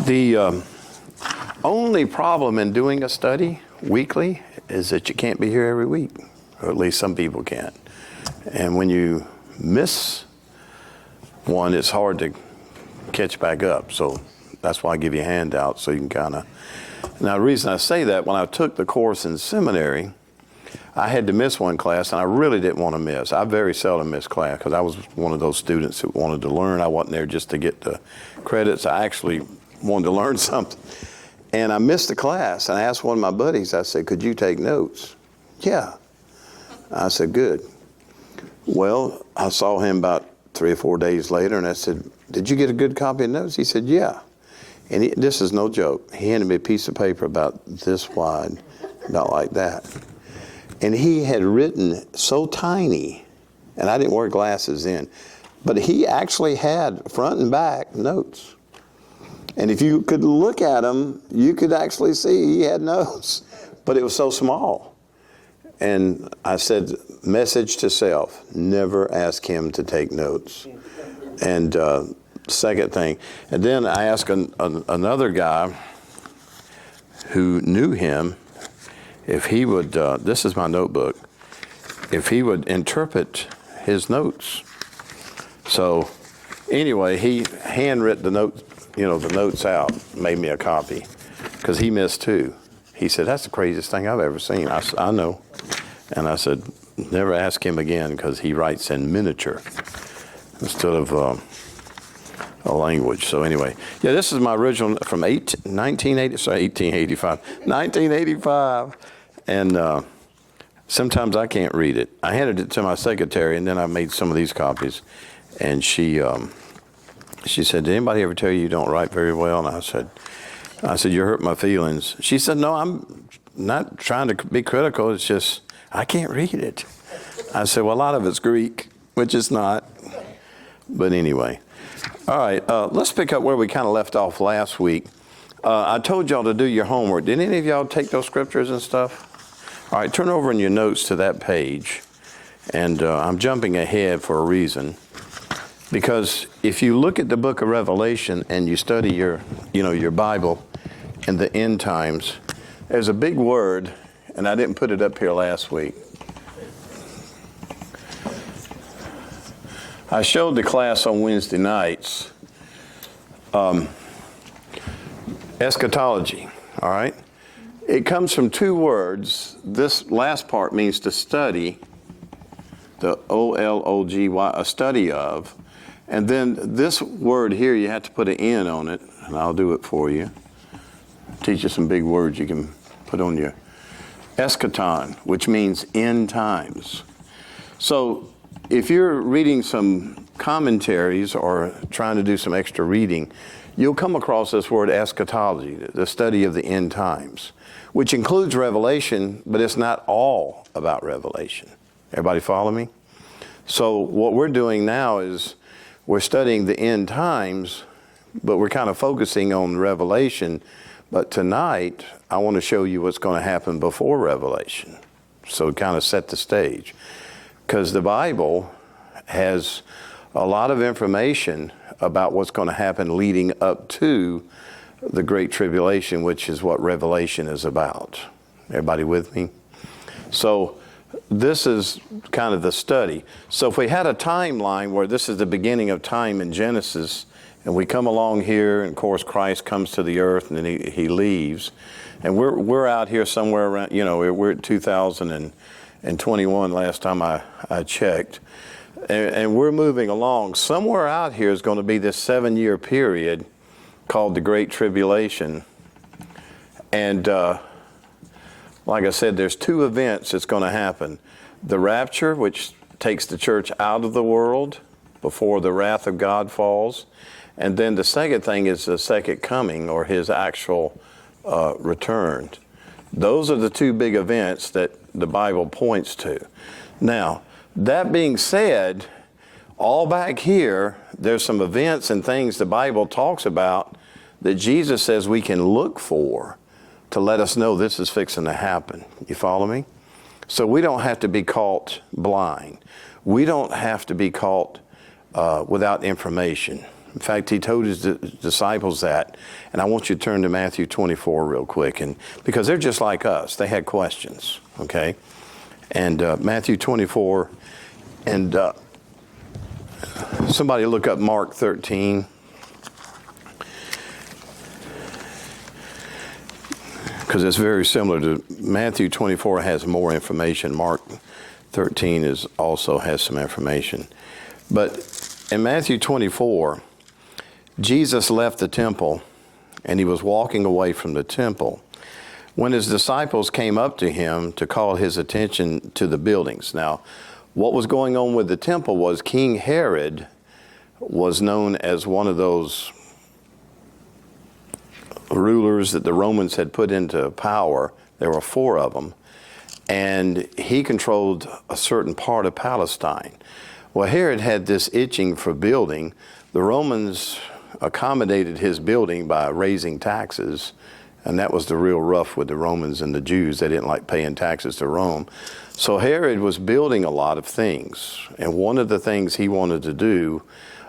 The only problem in doing a study weekly is that you can't be here every week, or at least some people can't. And when you miss one, it's hard to catch back up. So that's why I give you a handout so you can kind of. Now, the reason I say that, when I took the course in seminary, I had to miss one class, and I really didn't want to miss. I very seldom miss class because I was one of those students that wanted to learn. I wasn't there just to get the credits. I actually wanted to learn something. And I missed the class, and I asked one of my buddies, I said, could you take notes? Yeah. I said, good. Well, I saw him about 3 or 4 days later, and I said, did you get a good copy of notes? He said, yeah. And this is no joke. He handed me a piece of paper about this wide, about like that. And he had written so tiny, and I didn't wear glasses then, but he actually had front and back notes. And if you could look at them, you could actually see he had notes, but it was so small. And I said, message to self, never ask him to take notes. And second thing, and then I asked another guy who knew him if he would, this is my notebook, if he would interpret his notes. So anyway, he handwritten the notes, the notes out, made me a copy, because he missed too. He said, that's the craziest thing I've ever seen. I know. And I said, never ask him again, because he writes in miniature instead of a language. So anyway, yeah, this is my original from 1985. And sometimes I can't read it. I handed it to my secretary, and then I made some of these copies. And she said, did anybody ever tell you don't write very well? And I said, you hurt my feelings. She said, no, I'm not trying to be critical. It's just, I can't read it. I said, well, a lot of it's Greek, which is not. But anyway. All right, let's pick up where we kind of left off last week. I told y'all to do your homework. Did any of y'all take those scriptures and stuff? All right, turn over in your notes to that page. And I'm jumping ahead for a reason. Because if you look at the book of Revelation and you study your Bible in the end times, there's a big word, and I didn't put it up here last week. I showed the class on Wednesday nights eschatology, all right? It comes from two words. This last part means to study, the O-L-O-G-Y, a study of. And then this word here, you have to put an N on it, and I'll do it for you. Teach you some big words you can put on your eschaton, which means end times. So if you're reading some commentaries or trying to do some extra reading, you'll come across this word eschatology, the study of the end times, which includes Revelation, but it's not all about Revelation. Everybody follow me? So what we're doing now is we're studying the end times, but we're kind of focusing on Revelation. But tonight, I want to show you what's going to happen before Revelation. So kind of set the stage. Because the Bible has a lot of information about what's going to happen leading up to the Great Tribulation, which is what Revelation is about. Everybody with me? So this is kind of the study. So if we had a timeline where this is the beginning of time in Genesis, and we come along here, and of course Christ comes to the earth, and then he leaves, and we're out here somewhere around, we're at 2021 last time I checked, and we're moving along. Somewhere out here is going to be this 7-year period called the Great Tribulation, and like I said, there's two events that's going to happen. The rapture, which takes the church out of the world before the wrath of God falls. And then the second thing is the second coming, or his actual return. Those are the two big events that the Bible points to. Now, that being said, all back here, there's some events and things the Bible talks about that Jesus says we can look for to let us know this is fixing to happen. You follow me? So we don't have to be caught blind. We don't have to be caught without information. In fact, he told his disciples that. And I want you to turn to Matthew 24 real quick, and because they're just like us. They had questions, okay? And Matthew 24, and somebody look up Mark 13. Because it's very similar to Matthew 24 has more information. Mark 13 also has some information. But in Matthew 24, Jesus left the temple and he was walking away from the temple when his disciples came up to him to call his attention to the buildings. Now, what was going on with the temple was King Herod was known as one of those rulers that the Romans had put into power. There were 4 of them, and he controlled a certain part of Palestine. Well, Herod had this itching for building. The Romans accommodated his building by raising taxes, and that was the real rough with the Romans and the Jews. They didn't like paying taxes to Rome. So Herod was building a lot of things, and one of the things he wanted to do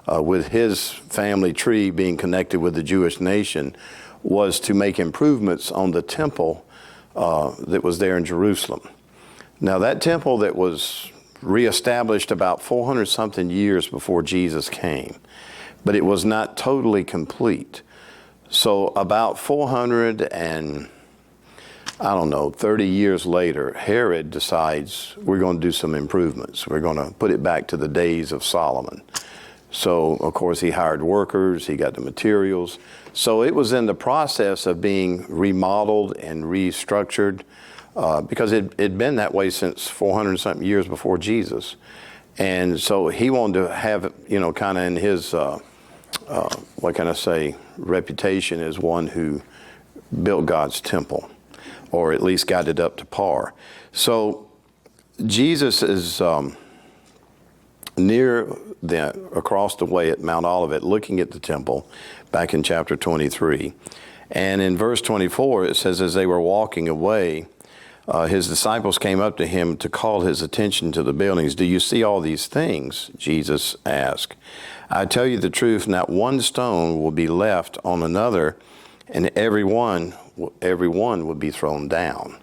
with his family tree being connected with the Jewish nation was to make improvements on the temple that was there in Jerusalem. Now, that temple that was reestablished about 400-something years before Jesus came, but it was not totally complete. So about 30 years later, Herod decides we're going to do some improvements. We're going to put it back to the days of Solomon. So, of course, he hired workers, he got the materials. So it was in the process of being remodeled and restructured because it'd been that way since 400-something years before Jesus. And so he wanted to have, kind of in his, reputation as one who built God's temple, or at least got it up to par. So Jesus is across the way at Mount Olivet, looking at the temple, back in chapter 23. And in verse 24, it says, as they were walking away, his disciples came up to him to call his attention to the buildings. Do you see all these things? Jesus asked. I tell you the truth, not one stone will be left on another, and every one will be thrown down.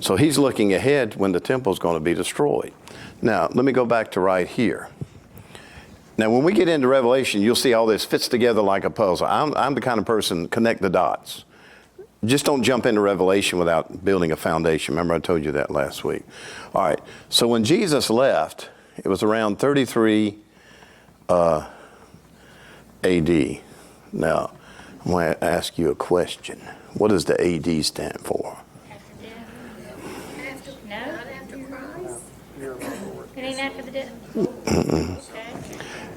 So he's looking ahead when the temple's going to be destroyed. Now, let me go back to right here. Now, when we get into Revelation, you'll see all this fits together like a puzzle. I'm the kind of person, connect the dots. Just don't jump into Revelation without building a foundation. Remember, I told you that last week. All right, so when Jesus left, it was around 33 A.D. Now, I'm going to ask you a question. What does the A.D. stand for? It ain't after the death?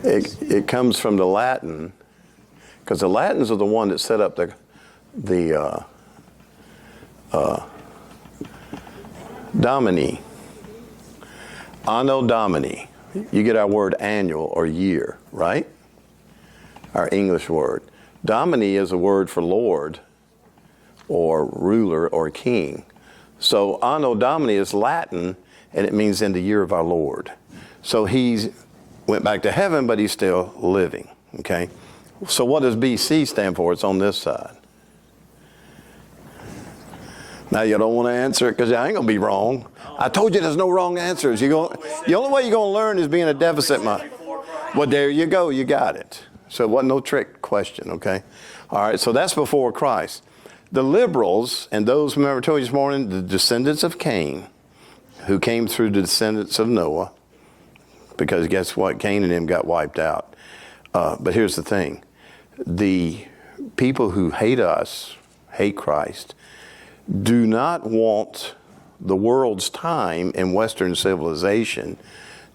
It comes from the Latin, because the Latins are the one that set up the Domini. Anno Domini. You get our word annual or year, right? Our English word. Domini is a word for Lord or ruler or king. So Anno Domini is Latin, and it means in the year of our Lord. So he went back to heaven, but he's still living, okay? So what does BC stand for? It's on this side. Now, you don't want to answer it because I ain't going to be wrong. I told you there's no wrong answers. The only way you're going to learn is being a deficit mind. Well, there you go. You got it. So it wasn't no trick question, okay? All right, so that's before Christ. The liberals, and those, remember I told you this morning, the descendants of Cain, who came through the descendants of Noah, because guess what? Cain and him got wiped out. But here's the thing. The people who hate us, hate Christ, do not want the world's time in Western civilization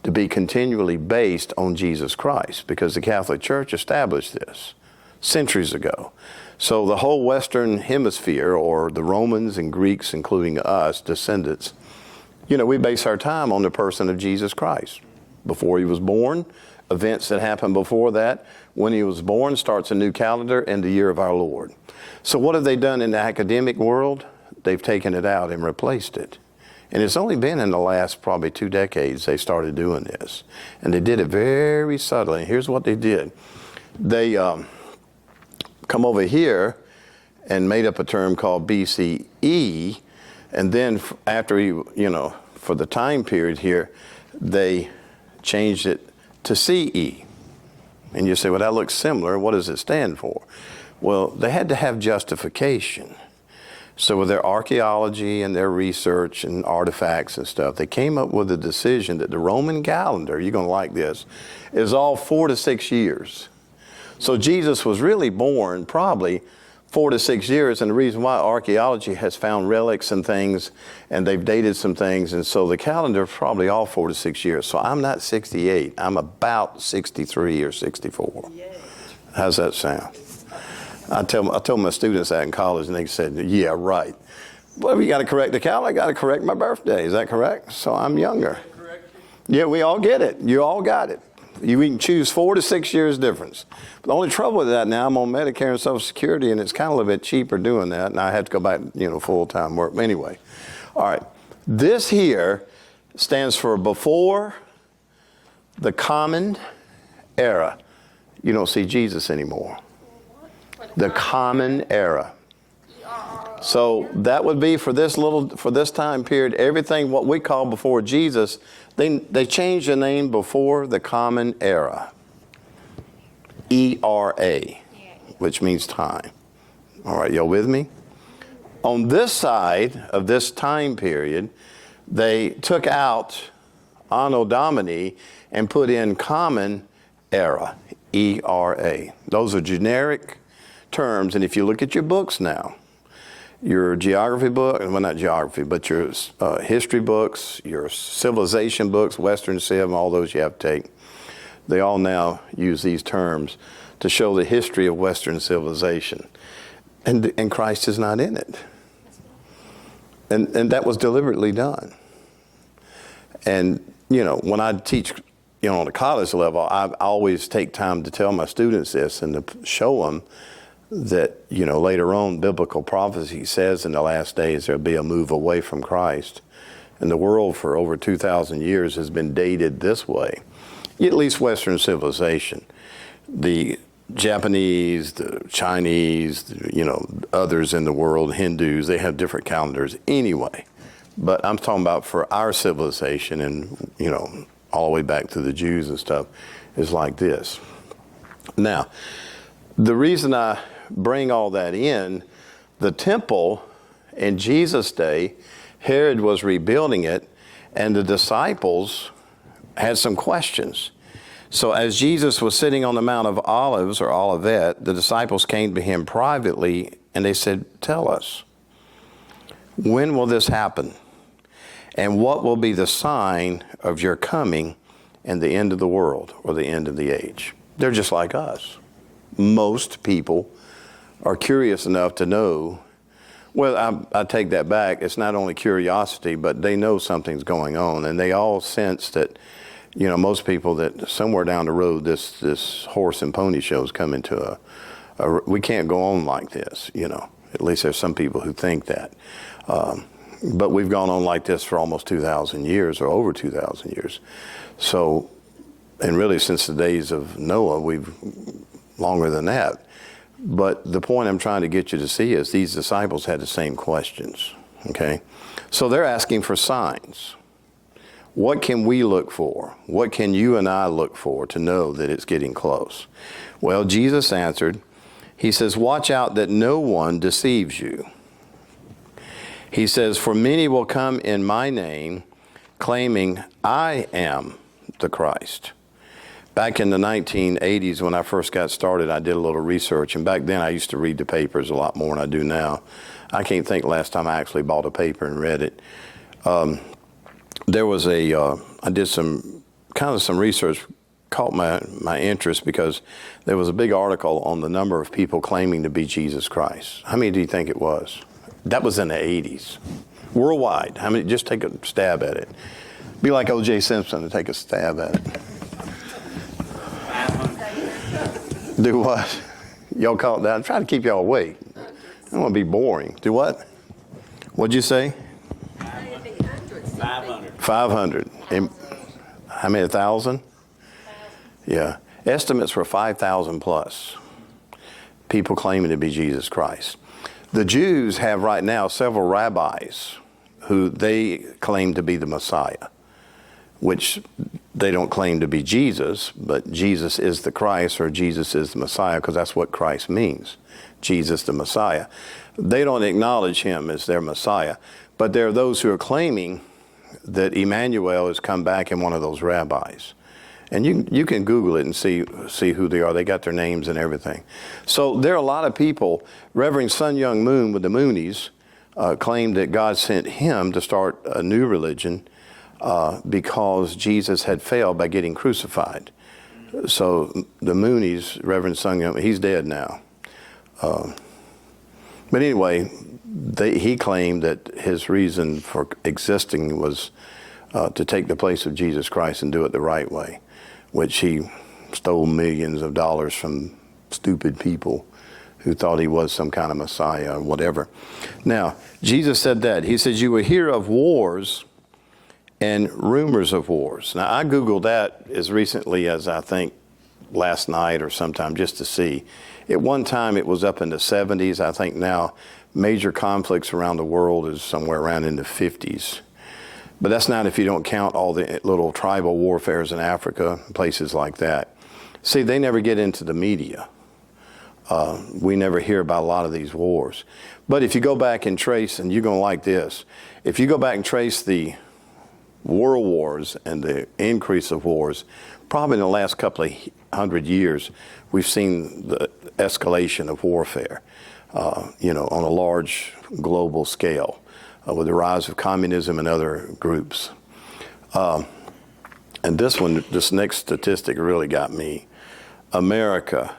to be continually based on Jesus Christ, because the Catholic Church established this centuries ago. So the whole Western hemisphere, or the Romans and Greeks, including us, descendants, we base our time on the person of Jesus Christ. Before he was born, events that happened before that. When he was born, starts a new calendar and the year of our Lord. So what have they done in the academic world? They've taken it out and replaced it. And it's only been in the last probably 2 decades they started doing this. And they did it very subtly. And here's what they did. They come over here and made up a term called BCE, and then after for the time period here, they changed it to CE. And you say, well, that looks similar. What does it stand for? Well, they had to have justification. So with their archaeology and their research and artifacts and stuff, they came up with a decision that the Roman calendar, you're going to like this, is all 4 to 6 years. So Jesus was really born probably 4 to 6 years, and the reason why archaeology has found relics and things, and they've dated some things, and so the calendar is probably all 4 to 6 years. So I'm not 68. I'm about 63 or 64. Yay. How's that sound? I told my students that in college, and they said, yeah, right. Well, if you got to correct the calendar, I got to correct my birthday. Is that correct? So I'm younger. Yeah, we all get it. You all got it. We can choose 4 to 6 years difference. But the only trouble with that now, I'm on Medicare and Social Security, and it's kind of a little bit cheaper doing that, and I have to go back, full-time work. Anyway, all right. This here stands for before the common era. You don't see Jesus anymore. The common era. So that would be for this time period, everything what we call before Jesus, they changed the name before the common era. ERA, which means time. All right, y'all with me? On this side of this time period, they took out Anno Domini and put in common era, ERA. Those are generic terms, and if you look at your books now, your geography book, well, not geography, but your history books, your civilization books, Western Civ, all those you have to take, they all now use these terms to show the history of Western civilization. And Christ is not in it. And that was deliberately done. And, when I teach, on a college level, I always take time to tell my students this and to show them that, later on, biblical prophecy says in the last days there'll be a move away from Christ. And the world for over 2,000 years has been dated this way, at least Western civilization. The Japanese, the Chinese, others in the world, Hindus, they have different calendars anyway. But I'm talking about for our civilization and, all the way back to the Jews and stuff, is like this. Now, the reason I bring all that in, the temple in Jesus' day, Herod was rebuilding it, and the disciples had some questions. So as Jesus was sitting on the Mount of Olives, or Olivet, the disciples came to him privately, and they said, tell us, when will this happen? And what will be the sign of your coming and the end of the world, or the end of the age? They're just like us. Most people are curious enough to know. Well, I take that back. It's not only curiosity, but they know something's going on, and they all sense that, most people, that somewhere down the road, this horse and pony show is coming to we can't go on like this. At least there's some people who think that. But we've gone on like this for almost 2,000 years, or over 2,000 years. So, and really since the days of Noah, we've longer than that. But the point I'm trying to get you to see is these disciples had the same questions, okay? So they're asking for signs. What can we look for? What can you and I look for to know that it's getting close? Well, Jesus answered. He says, watch out that no one deceives you. He says, for many will come in my name, claiming I am the Christ. Back in the 1980s, when I first got started, I did a little research, and back then I used to read the papers a lot more than I do now. I can't think last time I actually bought a paper and read it. There was I did some research, caught my interest, because there was a big article on the number of people claiming to be Jesus Christ. How many do you think it was? That was in the 80s. Worldwide. How many? Just take a stab at it. Be like O.J. Simpson and take a stab at it. Do what? Y'all call it that? I'm trying to keep y'all awake. I don't want to be boring. Do what? What'd you say? 500. 500. And how many? 1,000? Yeah. Estimates were 5,000 plus people claiming to be Jesus Christ. The Jews have right now several rabbis who they claim to be the Messiah, which they don't claim to be Jesus, but Jesus is the Christ, or Jesus is the Messiah, because that's what Christ means, Jesus the Messiah. They don't acknowledge him as their Messiah, but there are those who are claiming that Emmanuel has come back in one of those rabbis. And you can Google it and see who they are. They got their names and everything. So there are a lot of people. Reverend Sun Young Moon with the Moonies claimed that God sent him to start a new religion because Jesus had failed by getting crucified. So the Moonies, Reverend Sun Young, he's dead now. But anyway, he claimed that his reason for existing was to take the place of Jesus Christ and do it the right way, which he stole millions of dollars from stupid people who thought he was some kind of Messiah or whatever. Now, Jesus said that. He says, you will hear of wars and rumors of wars. Now, I Googled that as recently as I think last night or sometime just to see. At one time, it was up in the 70s. I think now major conflicts around the world is somewhere around in the 50s. But that's not if you don't count all the little tribal warfares in Africa, places like that. See, they never get into the media. We never hear about a lot of these wars. But if you go back and trace, and you're going to like this, if you go back and trace the world wars and the increase of wars, probably in the last couple of 100 years, we've seen the escalation of warfare, on a large global scale. With the rise of communism and other groups. And this next statistic really got me. America,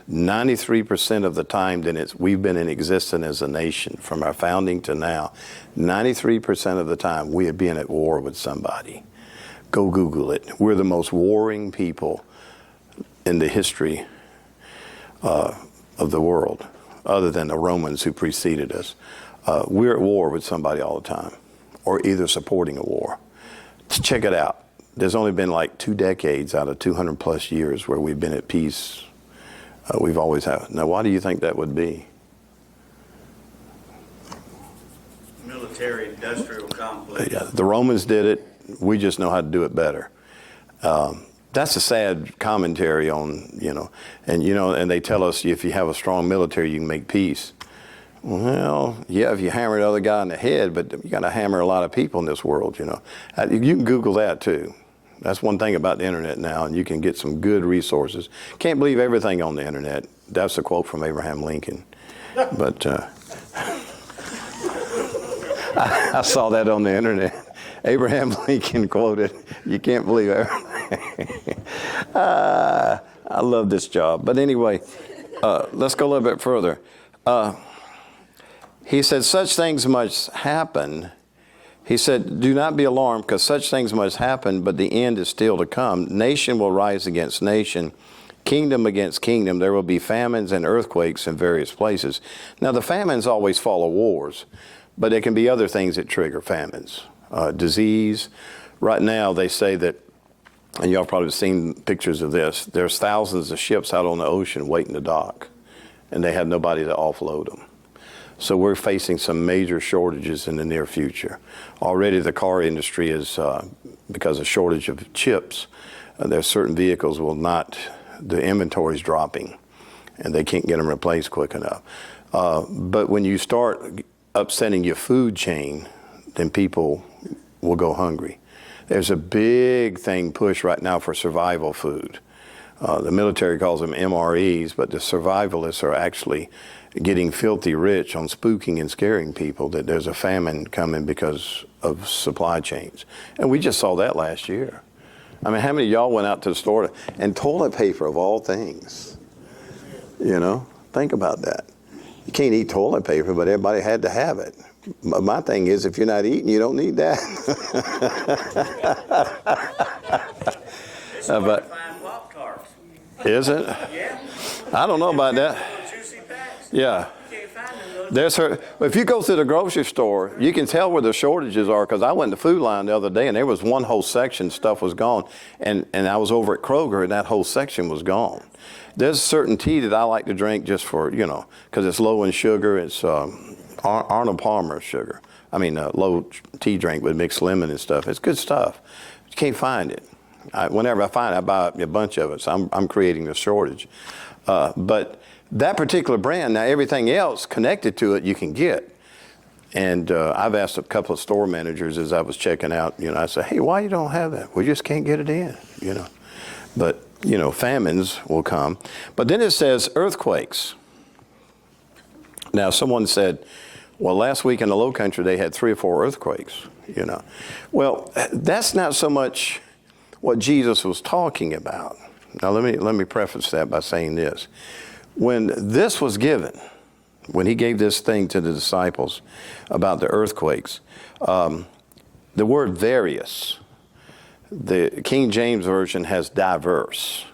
93% of the time that we've been in existence as a nation, from our founding to now, 93% of the time we have been at war with somebody. Go Google it. We're the most warring people in the history of the world, other than the Romans who preceded us. We're at war with somebody all the time, or either supporting a war. Check it out. There's only been like 2 decades out of 200 plus years where we've been at peace. We've always had. Now, why do you think that would be? Military-industrial complex. Yeah, the Romans did it. We just know how to do it better. That's a sad commentary on, and they tell us if you have a strong military, you can make peace. Well, yeah, if you hammer the other guy in the head, but you got to hammer a lot of people in this world, You can Google that too. That's one thing about the internet now, and you can get some good resources. Can't believe everything on the internet. That's a quote from Abraham Lincoln. But I saw that on the internet. Abraham Lincoln quoted, "You can't believe everything." I love this job. But anyway, let's go a little bit further. He said, such things must happen. He said, do not be alarmed, because such things must happen, but the end is still to come. Nation will rise against nation, kingdom against kingdom. There will be famines and earthquakes in various places. Now, the famines always follow wars, but there can be other things that trigger famines. Disease. Right now, they say that, and y'all probably seen pictures of this, there's thousands of ships out on the ocean waiting to dock, and they have nobody to offload them. So we're facing some major shortages in the near future. Already the car industry is, because of shortage of chips, there's certain vehicles the inventory's dropping, and they can't get them replaced quick enough. But when you start upsetting your food chain, then people will go hungry. There's a big thing pushed right now for survival food. The military calls them MREs, but the survivalists are actually getting filthy rich on spooking and scaring people that there's a famine coming because of supply chains. And we just saw that last year. I mean, how many of y'all went out to the store and toilet paper of all things? Think about that. You can't eat toilet paper, but everybody had to have it. My thing is, if you're not eating, you don't need that. It's hard to find Pop-Tarts. Is it? Yeah. I don't know about that. Juicy packs. Yeah. You can't find them. If you go to the grocery store, you can tell where the shortages are, because I went to Food Line the other day and there was one whole section, stuff was gone. And I was over at Kroger and that whole section was gone. There's a certain tea that I like to drink just for, because it's low in sugar. It's Arnold Palmer sugar. Low tea drink with mixed lemon and stuff. It's good stuff. You can't find it. Whenever I find it, I buy a bunch of it. So I'm creating a shortage. But that particular brand, now everything else connected to it you can get. And I've asked a couple of store managers as I was checking out, I said, hey, why you don't have that? We just can't get it in, But, famines will come. But then it says earthquakes. Now, someone said, well, last week in the Low Country, they had 3 or 4 earthquakes, Well, that's not so much what Jesus was talking about. Now, let me preface that by saying this. When this was given, when he gave this thing to the disciples about the earthquakes, the word various, the King James Version has diverse.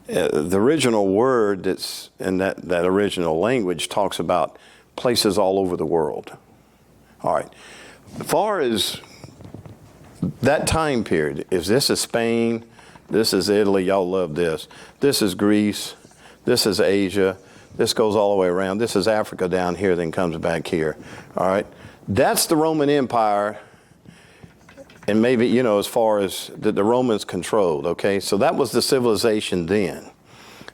The original word that's in that original language talks about places all over the world. All right. As far as that time period, if this is Spain, this is Italy, y'all love this. This is Greece, this is Asia, this goes all the way around. This is Africa down here, then comes back here. All right. That's the Roman Empire. And maybe, as far as the Romans controlled, okay? So that was the civilization then.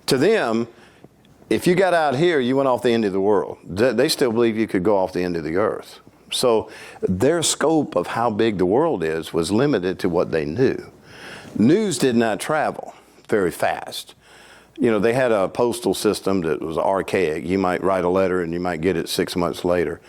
To them, if you got out here, you went off the end of the world. They still believe you could go off the end of the earth. So their scope of how big the world is was limited to what they knew. News did not travel very fast. They had a postal system that was archaic. You might write a letter and you might get it 6 months later.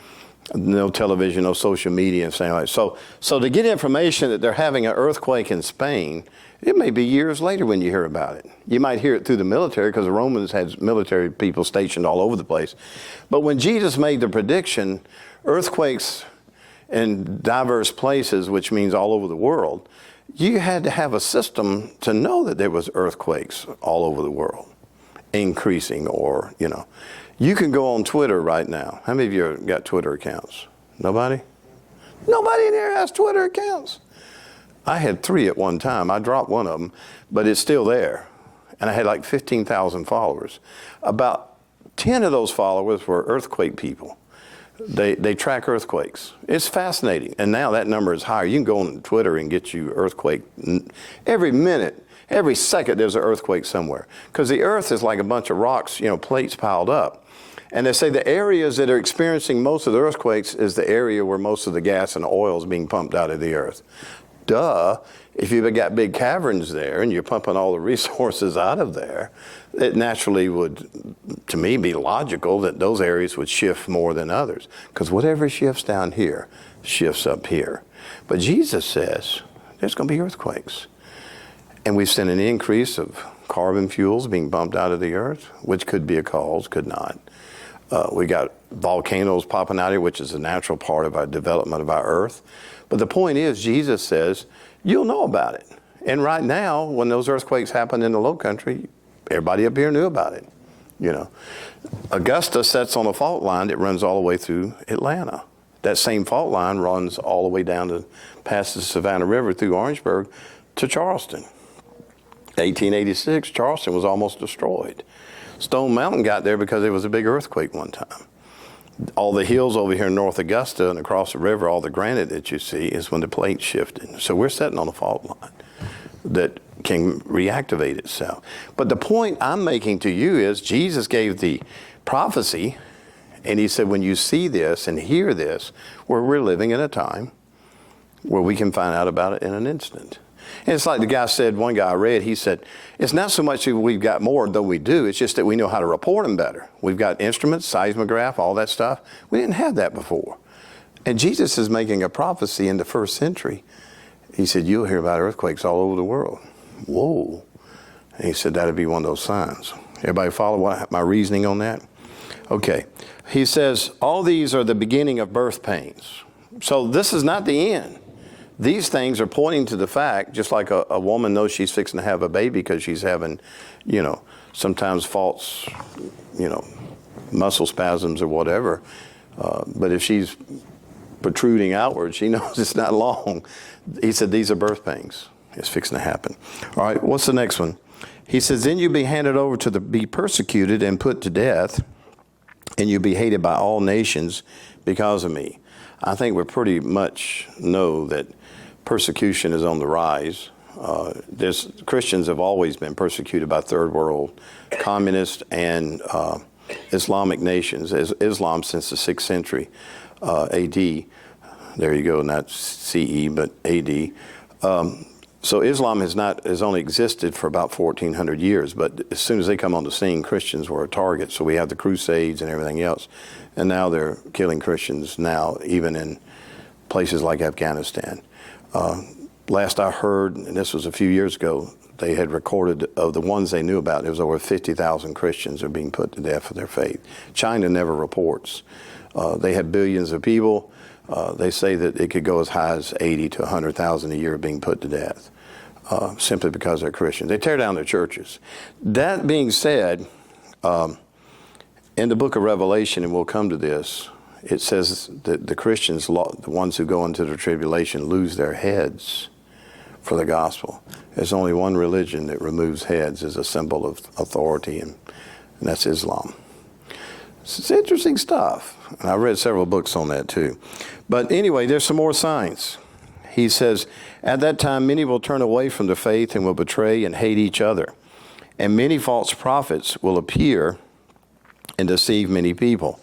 No television, no social media, and saying like so to get information that they're having an earthquake in Spain, it may be years later when you hear about it. You might hear it through the military, because the Romans had military people stationed all over the place. But when Jesus made the prediction, earthquakes in diverse places, which means all over the world, you had to have a system to know that there was earthquakes all over the world, increasing or, You can go on Twitter right now. How many of you got Twitter accounts? Nobody? Nobody in here has Twitter accounts. I had 3 at one time. I dropped one of them, but it's still there. And I had like 15,000 followers. About 10 of those followers were earthquake people. They track earthquakes. It's fascinating. And now that number is higher. You can go on Twitter and get you earthquake. Every minute, every second, there's an earthquake somewhere. Because the earth is like a bunch of rocks, plates piled up. And they say the areas that are experiencing most of the earthquakes is the area where most of the gas and oil is being pumped out of the earth. Duh. If you've got big caverns there and you're pumping all the resources out of there, it naturally would, to me, be logical that those areas would shift more than others. Because whatever shifts down here shifts up here. But Jesus says there's going to be earthquakes. And we've seen an increase of carbon fuels being bumped out of the earth, which could be a cause, could not. We got volcanoes popping out here, which is a natural part of our development of our earth. But the point is, Jesus says, you'll know about it. And right now, when those earthquakes happen in the Low Country, everybody up here knew about it. Augusta sets on a fault line that runs all the way through Atlanta. That same fault line runs all the way down to past the Savannah River through Orangeburg to Charleston. 1886, Charleston was almost destroyed. Stone Mountain got there because there was a big earthquake one time. All the hills over here in North Augusta and across the river, all the granite that you see is when the plate shifted. So we're sitting on a fault line that can reactivate itself. But the point I'm making to you is Jesus gave the prophecy, and he said, when you see this and hear this, where we're living in a time where we can find out about it in an instant. And it's like the guy said, one guy I read, he said, it's not so much that we've got more than we do, it's just that we know how to report them better. We've got instruments, seismograph, all that stuff. We didn't have that before. And Jesus is making a prophecy in the first century. He said, you'll hear about earthquakes all over the world. Whoa. And he said, that'd be one of those signs. Everybody follow my reasoning on that? Okay. He says, all these are the beginning of birth pains. So this is not the end. These things are pointing to the fact, just like a woman knows she's fixing to have a baby because she's having, sometimes false, muscle spasms or whatever. But if she's protruding outward, she knows it's not long. He said, these are birth pains. It's fixing to happen. All right, what's the next one? He says, then you be handed over to be persecuted and put to death, and you be hated by all nations because of me. I think we pretty much know that persecution is on the rise. Christians have always been persecuted by third world, communist and Islamic nations, as Islam since the 6th century AD. There you go, not CE, but AD. So Islam has only existed for about 1,400 years, but as soon as they come on the scene, Christians were a target. So we have the Crusades and everything else, and now they're killing Christians now, even in places like Afghanistan. Last I heard, and this was a few years ago, they had recorded of the ones they knew about, there was over 50,000 Christians are being put to death for their faith. China never reports. They have billions of people. They say that it could go as high as 80 to 100,000 a year being put to death simply because they're Christians. They tear down their churches. That being said, in the book of Revelation, and we'll come to this, it says that the Christians, the ones who go into the tribulation, lose their heads for the gospel. There's only one religion that removes heads as a symbol of authority, and that's Islam. It's interesting stuff. And I read several books on that too. But anyway, there's some more signs. He says, at that time, many will turn away from the faith and will betray and hate each other. And many false prophets will appear and deceive many people.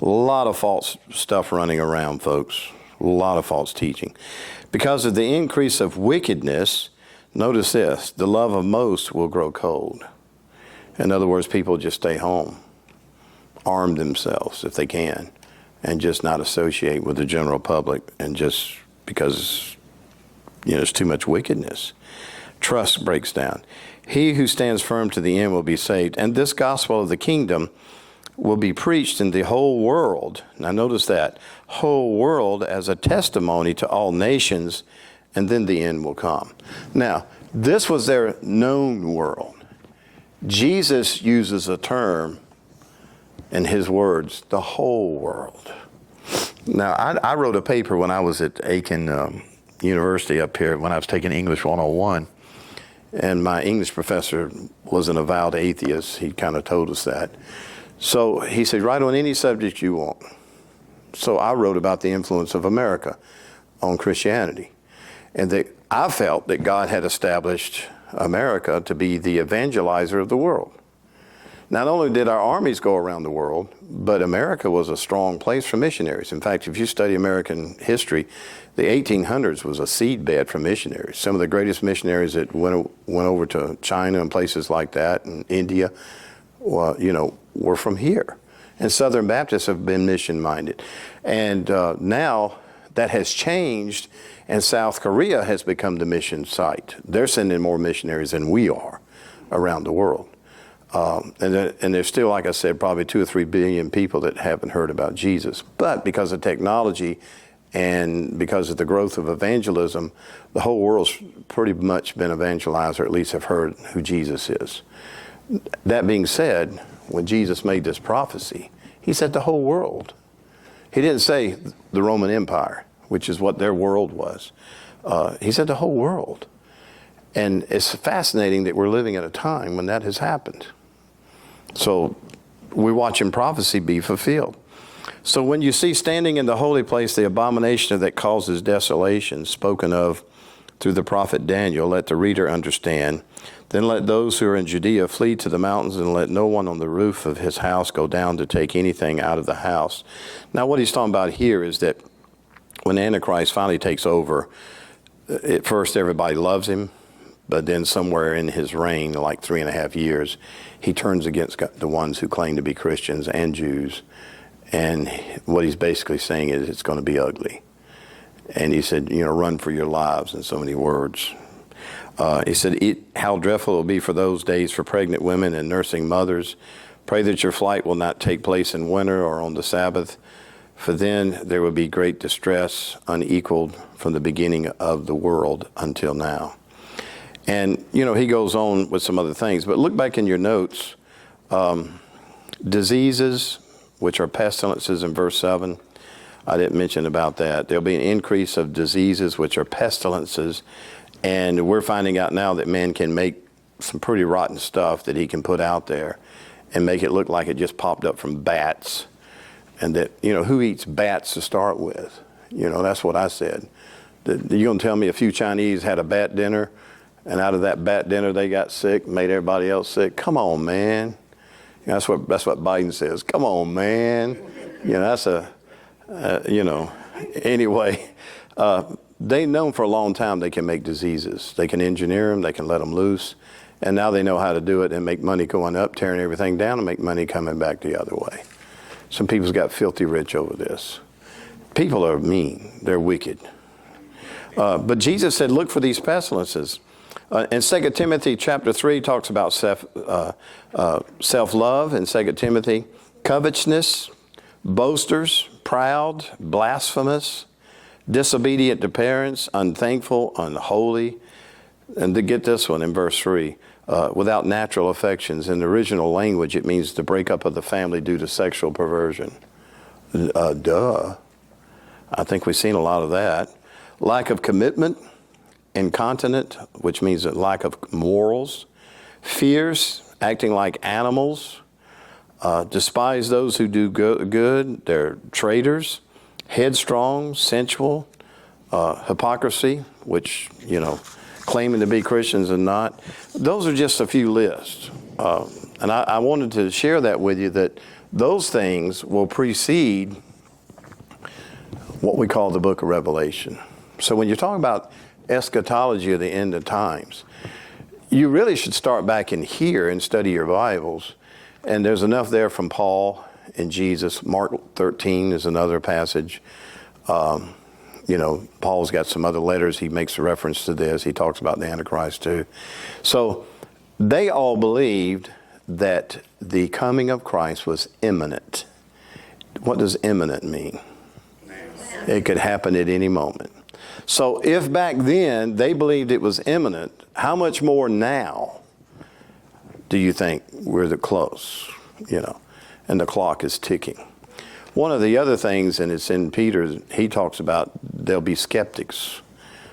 A lot of false stuff running around, folks. A lot of false teaching. Because of the increase of wickedness, notice this, the love of most will grow cold. In other words, people just stay home, arm themselves if they can, and just not associate with the general public, and just because, there's too much wickedness. Trust breaks down. He who stands firm to the end will be saved. And this gospel of the kingdom will be preached in the whole world. Now notice that, whole world as a testimony to all nations, and then the end will come. Now, this was their known world. Jesus uses a term in his words, the whole world. Now, I wrote a paper when I was at Aiken University up here, when I was taking English 101, and my English professor was an avowed atheist. He kind of told us that. So he said, write on any subject you want. So I wrote about the influence of America on Christianity. And that I felt that God had established America to be the evangelizer of the world. Not only did our armies go around the world, but America was a strong place for missionaries. In fact, if you study American history, the 1800s was a seedbed for missionaries. Some of the greatest missionaries that went over to China and places like that, and India, were from here. And Southern Baptists have been mission-minded. And now that has changed, and South Korea has become the mission site. They're sending more missionaries than we are around the world. And there's still, like I said, probably 2 or 3 billion people that haven't heard about Jesus. But because of technology and because of the growth of evangelism, the whole world's pretty much been evangelized, or at least have heard who Jesus is. That being said, when Jesus made this prophecy, he said the whole world. He didn't say the Roman Empire, which is what their world was. He said the whole world. And it's fascinating that we're living at a time when that has happened. So we're watching prophecy be fulfilled. So when you see standing in the holy place the abomination that causes desolation spoken of through the prophet Daniel, let the reader understand. Then let those who are in Judea flee to the mountains, and let no one on the roof of his house go down to take anything out of the house. Now what he's talking about here is that when Antichrist finally takes over, at first everybody loves him, but then somewhere in his reign, like 3.5 years, he turns against the ones who claim to be Christians and Jews. And what he's basically saying is it's going to be ugly. And he said, run for your lives, in so many words. He said, how dreadful it will be for those days for pregnant women and nursing mothers. Pray that your flight will not take place in winter or on the Sabbath, for then there will be great distress, unequaled from the beginning of the world until now. And, he goes on with some other things. But look back in your notes. Diseases, which are pestilences in verse 7. I didn't mention about that. There'll be an increase of diseases, which are pestilences. And we're finding out now that man can make some pretty rotten stuff that he can put out there and make it look like it just popped up from bats. And that, who eats bats to start with? That's what I said. You're going to tell me a few Chinese had a bat dinner, and out of that bat dinner they got sick, made everybody else sick? Come on, man. That's what Biden says. Come on, man. Anyway, they've known for a long time they can make diseases. They can engineer them, they can let them loose, and now they know how to do it and make money going up, tearing everything down, and make money coming back the other way. Some people's got filthy rich over this. People are mean. They're wicked. But Jesus said, look for these pestilences. And 2 Timothy chapter 3 talks about self-love in 2 Timothy, covetousness, boasters, proud, blasphemous, disobedient to parents, unthankful, unholy. And to get this one in verse 3, without natural affections. In the original language, it means the breakup of the family due to sexual perversion. I think we've seen a lot of that. Lack of commitment, incontinent, which means a lack of morals. Fierce, acting like animals. Despise those who do good. They're traitors. Headstrong, sensual. Hypocrisy, which, claiming to be Christians and not. Those are just a few lists. And I wanted to share that with you, that those things will precede what we call the book of Revelation. So when you're talking about eschatology of the end of times, you really should start back in here and study your Bibles. And there's enough there from Paul and Jesus. Mark 13 is another passage. Paul's got some other letters. He makes a reference to this. He talks about the Antichrist too. So they all believed that the coming of Christ was imminent. What does imminent mean? It could happen at any moment. So if back then they believed it was imminent, how much more now do you think we're close? And the clock is ticking. One of the other things, and it's in Peter, he talks about there'll be skeptics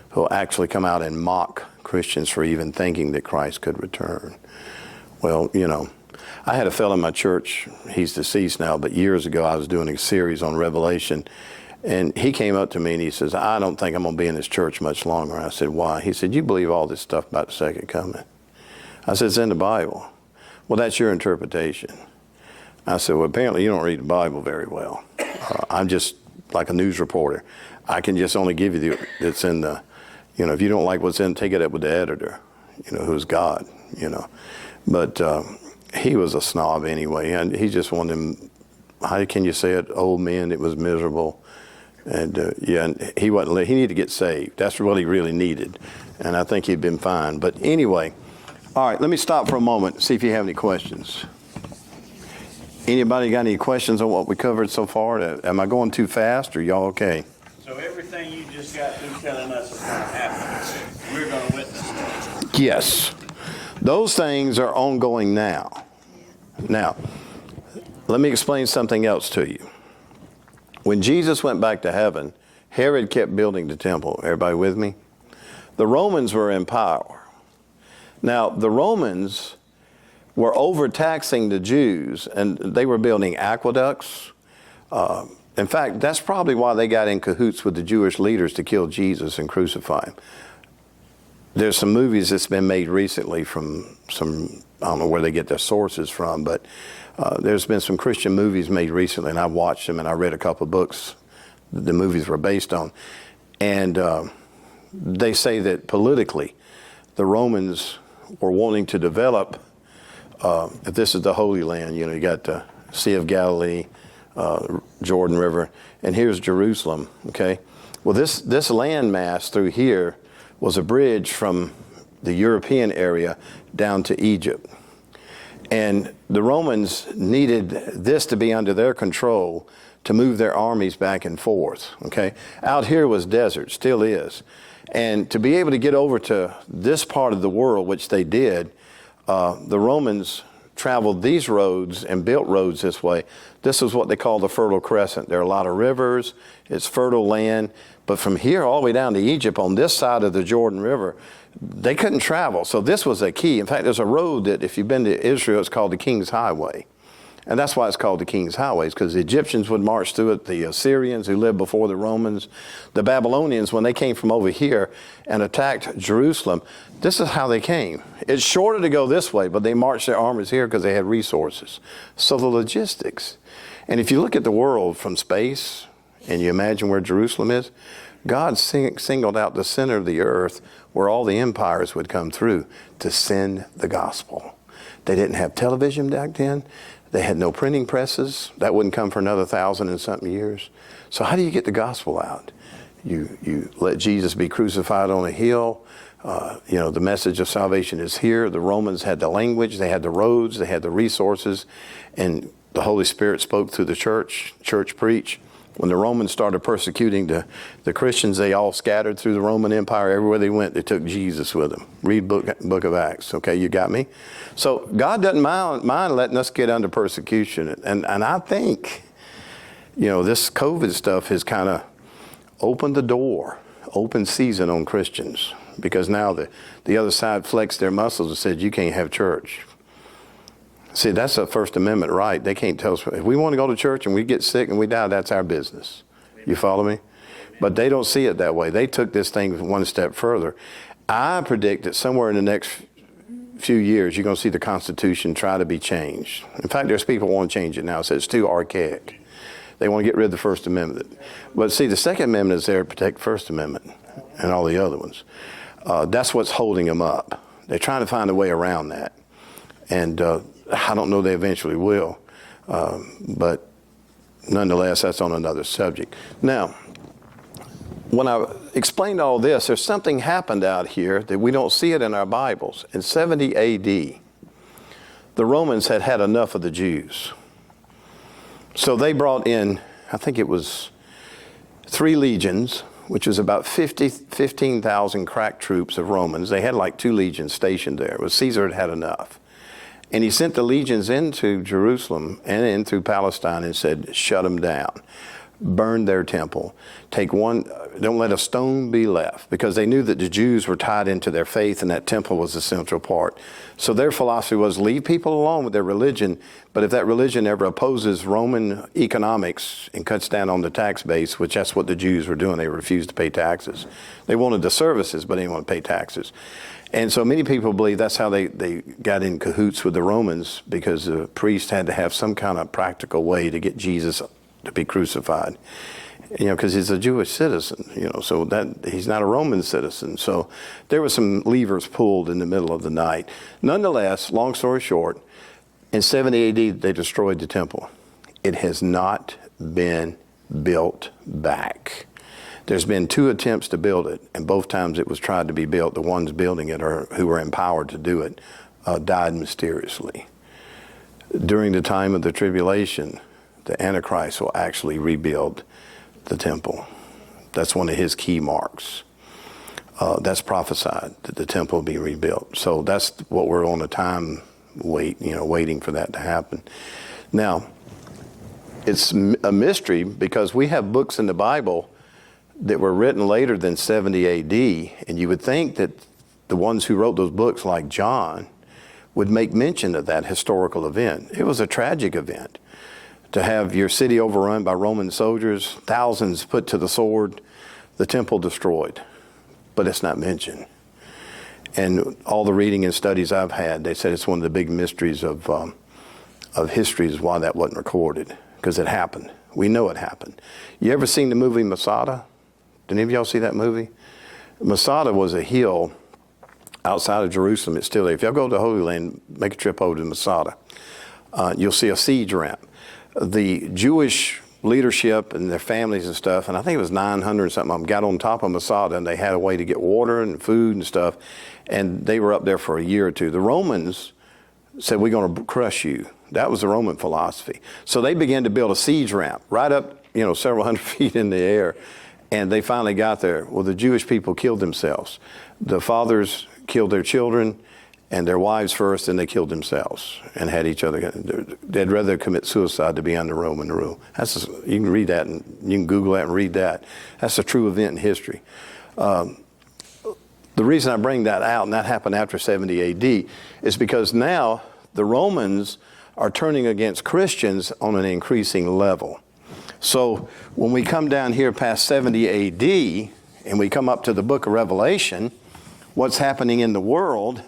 who'll actually come out and mock Christians for even thinking that Christ could return. Well, I had a fellow in my church, he's deceased now, but years ago I was doing a series on Revelation, and he came up to me and he says, I don't think I'm going to be in this church much longer. I said, why? He said, you believe all this stuff about the second coming? I said, it's in the Bible. Well, that's your interpretation. I said, well, apparently you don't read the Bible very well. I'm just like a news reporter. I can just only give you that's in the, if you don't like what's in, take it up with the editor, who's God, But he was a snob anyway, and he just wanted him, how can you say it, old men, it was miserable. And and he needed to get saved. That's what he really needed. And I think he'd been fine. But anyway, all right, let me stop for a moment, see if you have any questions. Anybody got any questions on what we covered so far? Am I going too fast, or y'all okay? So everything you just got through telling us is going to happen. We're going to witness that. Yes. Those things are ongoing now. Now, let me explain something else to you. When Jesus went back to heaven, Herod kept building the temple. Everybody with me? The Romans were in power. Now, the Romans were overtaxing the Jews, and they were building aqueducts. In fact, that's probably why they got in cahoots with the Jewish leaders to kill Jesus and crucify him. There's some movies that's been made recently from some, I don't know where they get their sources from, but there's been some Christian movies made recently, and I watched them, and I read a couple of books the movies were based on. And they say that politically, the Romans were wanting to develop, if this is the Holy Land, you got the Sea of Galilee, Jordan River, and here's Jerusalem, okay? Well, this landmass through here was a bridge from the European area down to Egypt. And the Romans needed this to be under their control to move their armies back and forth, okay? Out here was desert, still is. And to be able to get over to this part of the world, which they did, the Romans traveled these roads and built roads this way, this is what they call the Fertile Crescent. There are a lot of rivers, it's fertile land, but from here all the way down to Egypt on this side of the Jordan River, they couldn't travel. So this was a key. In fact, there's a road that if you've been to Israel, it's called the King's Highway. And that's why it's called the King's Highways, because the Egyptians would march through it, the Assyrians who lived before the Romans, the Babylonians, when they came from over here and attacked Jerusalem, this is how they came. It's shorter to go this way, but they marched their armies here because they had resources. So the logistics. And if you look at the world from space, and you imagine where Jerusalem is, God singled out the center of the earth where all the empires would come through to send the gospel. They didn't have television back then. They had no printing presses. That wouldn't come for another 1,000 and something years. So how do you get the gospel out? You let Jesus be crucified on a hill. The message of salvation is here. The Romans had the language, they had the roads, they had the resources, and the Holy Spirit spoke through the church preached. When the Romans started persecuting the Christians, they all scattered through the Roman Empire. Everywhere they went, they took Jesus with them. Read book of Acts. Okay, you got me? So God doesn't mind letting us get under persecution. And I think, this COVID stuff has kind of opened the door, open season on Christians. Because now the other side flexed their muscles and said, you can't have church. See, that's a First Amendment right. They can't tell us. If we want to go to church and we get sick and we die, that's our business. You follow me? But they don't see it that way. They took this thing one step further. I predict that somewhere in the next few years, you're going to see the Constitution try to be changed. In fact, there's people who want to change it now. So it's too archaic. They want to get rid of the First Amendment. But see, the Second Amendment is there to protect the First Amendment and all the other ones. That's what's holding them up. They're trying to find a way around that. And I don't know they eventually will, but nonetheless, that's on another subject. Now, when I explained all this, there's something happened out here that we don't see it in our Bibles. In 70 A.D., the Romans had had enough of the Jews. So they brought in, I think it was 3 legions, which was about 15,000 crack troops of Romans. They had like 2 legions stationed there. It was Caesar had enough. And he sent the legions into Jerusalem and in through Palestine and said, shut them down, burn their temple, don't let a stone be left, because they knew that the Jews were tied into their faith and that temple was a central part. So their philosophy was leave people alone with their religion, but if that religion ever opposes Roman economics and cuts down on the tax base, which that's what the Jews were doing, they refused to pay taxes. They wanted the services, but they didn't want to pay taxes. And so many people believe that's how they got in cahoots with the Romans, because the priest had to have some kind of practical way to get Jesus to be crucified. Because he's a Jewish citizen, so that he's not a Roman citizen. So there were some levers pulled in the middle of the night. Nonetheless, long story short, in 70 AD, they destroyed the temple. It has not been built back. There's been 2 attempts to build it, and both times it was tried to be built. The ones building it, or who were empowered to do it, died mysteriously. During the time of the tribulation, the Antichrist will actually rebuild the temple. That's one of his key marks. That's prophesied, that the temple will be rebuilt. So that's what we're on a time waiting for that to happen. Now, it's a mystery because we have books in the Bible that were written later than 70 AD, and you would think that the ones who wrote those books, like John, would make mention of that historical event. It was a tragic event to have your city overrun by Roman soldiers, thousands put to the sword, the temple destroyed, but it's not mentioned. And all the reading and studies I've had, they said it's one of the big mysteries of history is why that wasn't recorded, because it happened. We know it happened. You ever seen the movie Masada? Did any of y'all see that movie? Masada was a hill outside of Jerusalem. It's still there. If y'all go to Holy Land, make a trip over to Masada. You'll see a siege ramp. The Jewish leadership and their families and stuff, and I think it was 900 something of them, got on top of Masada, and they had a way to get water and food and stuff, and they were up there for a year or two. The Romans said, we're going to crush you. That was the Roman philosophy. So they began to build a siege ramp right up, several hundred feet in the air, and they finally got there. Well, the Jewish people killed themselves. The fathers killed their children, and their wives first, and they killed themselves and had each other. They'd rather commit suicide to be under Roman rule. You can read that, and you can Google that and read that. That's a true event in history. The reason I bring that out, and that happened after 70 A.D., is because now the Romans are turning against Christians on an increasing level. So when we come down here past 70 A.D., and we come up to the book of Revelation, what's happening in the world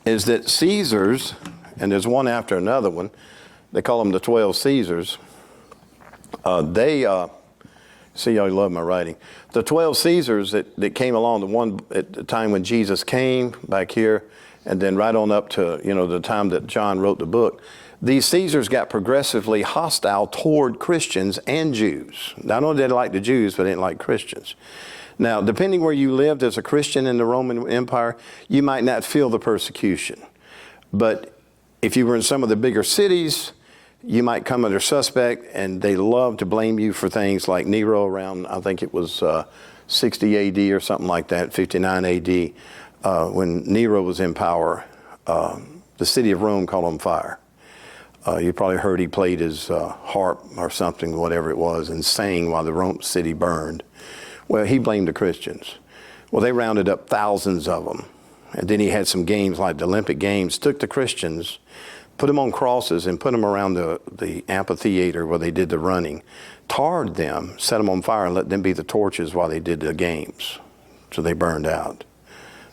is that Caesars, and there's one after another one, they call them the 12 Caesars, see, y'all love my writing. The 12 Caesars that came along, the one at the time when Jesus came back here, and then right on up to, the time that John wrote the book, these Caesars got progressively hostile toward Christians and Jews. Not only did they like the Jews, but they didn't like Christians. Now, depending where you lived as a Christian in the Roman Empire, you might not feel the persecution. But if you were in some of the bigger cities, you might come under suspect, and they love to blame you for things like Nero around, I think it was 60 A.D. or something like that, 59 A.D., when Nero was in power. The city of Rome caught on fire. You probably heard he played his harp or something, whatever it was, and sang while the Rome city burned. Well, he blamed the Christians. Well, they rounded up thousands of them. And then he had some games like the Olympic Games, took the Christians, put them on crosses and put them around the amphitheater where they did the running, tarred them, set them on fire, and let them be the torches while they did the games. So they burned out.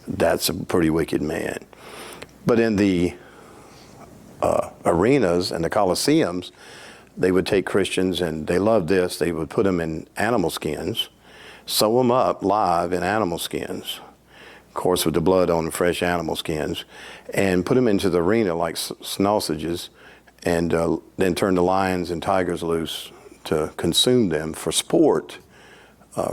That's a pretty wicked man. But in the arenas and the Colosseums, they would take Christians, and they loved this. They would put them in animal skins, sew them up live in animal skins, of course with the blood on the fresh animal skins, and put them into the arena like sausages, and then turn the lions and tigers loose to consume them for sport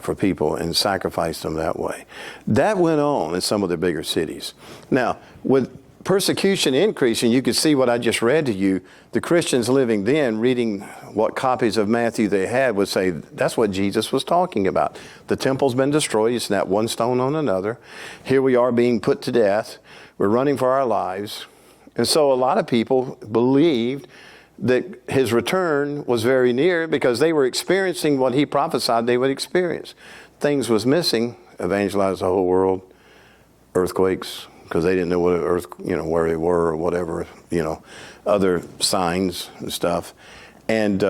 for people, and sacrifice them that way. That went on in some of the bigger cities. Now, with persecution increasing, you could see what I just read to you. The Christians living then, reading what copies of Matthew they had, would say that's what Jesus was talking about. The temple's been destroyed. It's not one stone on another. Here we are being put to death. We're running for our lives. And so a lot of people believed that his return was very near because they were experiencing what he prophesied they would experience. Things was missing, evangelize the whole world, earthquakes, because they didn't know what where they were or whatever, other signs and stuff. And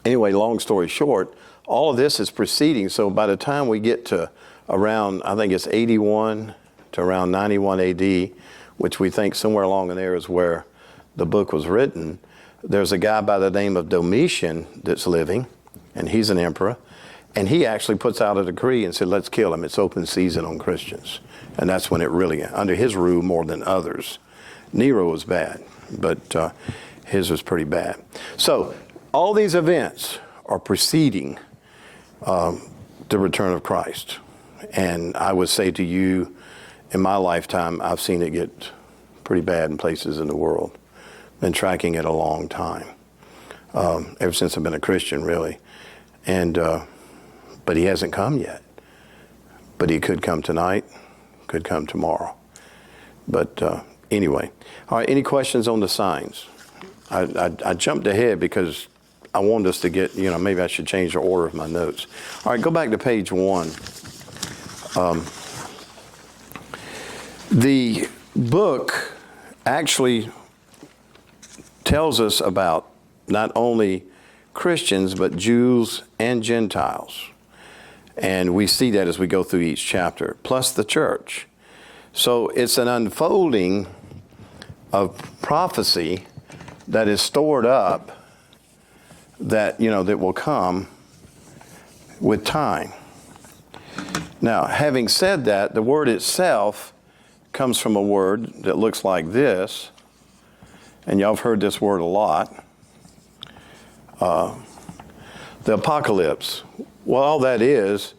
anyway, long story short, all of this is proceeding. So by the time we get to around, I think it's 81 to around 91 AD, which we think somewhere along in there is where the book was written, there's a guy by the name of Domitian that's living, and he's an emperor. And he actually puts out a decree and said, let's kill him. It's open season on Christians. And that's when it really, under his rule more than others. Nero was bad, but his was pretty bad. So all these events are preceding the return of Christ. And I would say to you, in my lifetime, I've seen it get pretty bad in places in the world. Been tracking it a long time, ever since I've been a Christian, really. And but he hasn't come yet. But he could come tonight, could come tomorrow. But anyway, all right, any questions on the signs? I jumped ahead because I wanted us to get, maybe I should change the order of my notes. All right, go back to page 1. The book actually tells us about not only Christians, but Jews and Gentiles. And we see that as we go through each chapter, plus the church. So it's an unfolding of prophecy that is stored up that, that will come with time. Now, having said that, the word itself comes from a word that looks like this. And y'all have heard this word a lot. The apocalypse. Well, all that is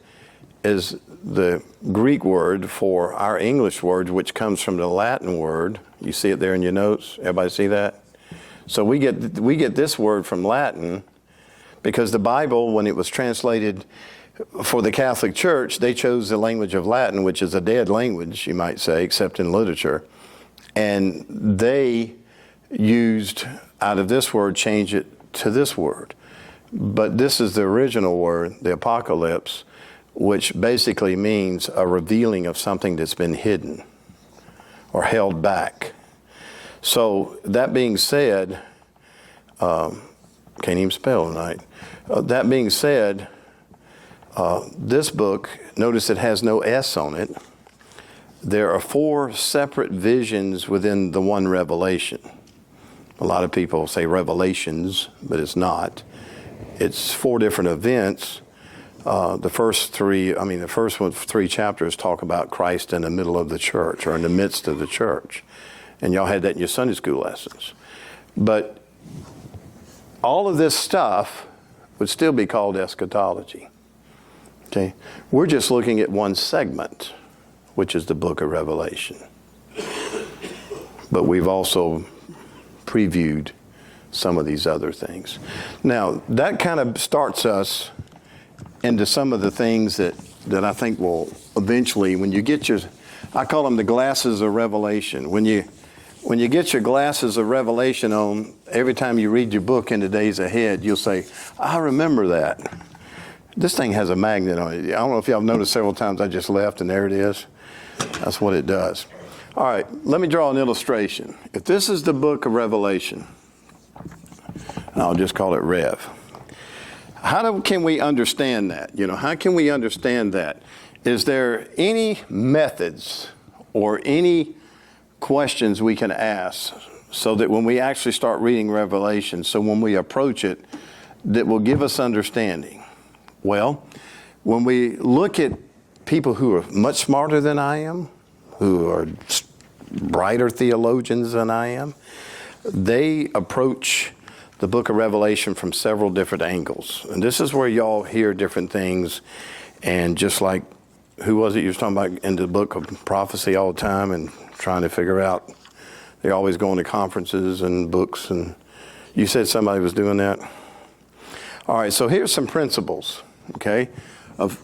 the Greek word for our English word, which comes from the Latin word. You see it there in your notes? Everybody see that? So we get this word from Latin because the Bible, when it was translated for the Catholic Church, they chose the language of Latin, which is a dead language, you might say, except in literature. And they used, out of this word, change it to this word. But this is the original word, the apocalypse, which basically means a revealing of something that's been hidden or held back. So that being said, can't even spell tonight. That being said, this book, notice it has no S on it. There are 4 separate visions within the one revelation. A lot of people say revelations, but it's not. It's 4 different events. The first 3 chapters talk about Christ in the middle of the church or in the midst of the church. And y'all had that in your Sunday school lessons. But all of this stuff would still be called eschatology. Okay? We're just looking at one segment, which is the book of Revelation. But we've also previewed some of these other things. Now, that kind of starts us into some of the things that I think will eventually, when you get I call them the glasses of revelation. When you get your glasses of revelation on, every time you read your book in the days ahead, you'll say, I remember that. This thing has a magnet on it. I don't know if y'all have noticed several times I just left and there it is. That's what it does. All right, let me draw an illustration. If this is the book of Revelation, and I'll just call it Rev. Can we understand that? How can we understand that? Is there any methods or any questions we can ask so that when we actually start reading Revelation, so when we approach it, that will give us understanding? Well, when we look at people who are much smarter than I am, who are brighter theologians than I am, they approach the book of Revelation from several different angles. And this is where y'all hear different things. And just like, who was it you was talking about in the book of prophecy all the time and trying to figure out, they're always going to conferences and books. And you said somebody was doing that? All right, so here's some principles, okay, of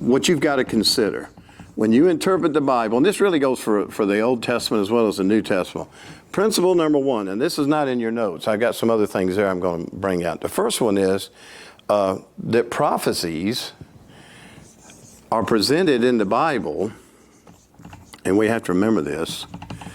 what you've got to consider. When you interpret the Bible, and this really goes for the Old Testament as well as the New Testament. Principle number 1, and this is not in your notes. I got some other things there I'm going to bring out. The first one is that prophecies are presented in the Bible, and we have to remember this,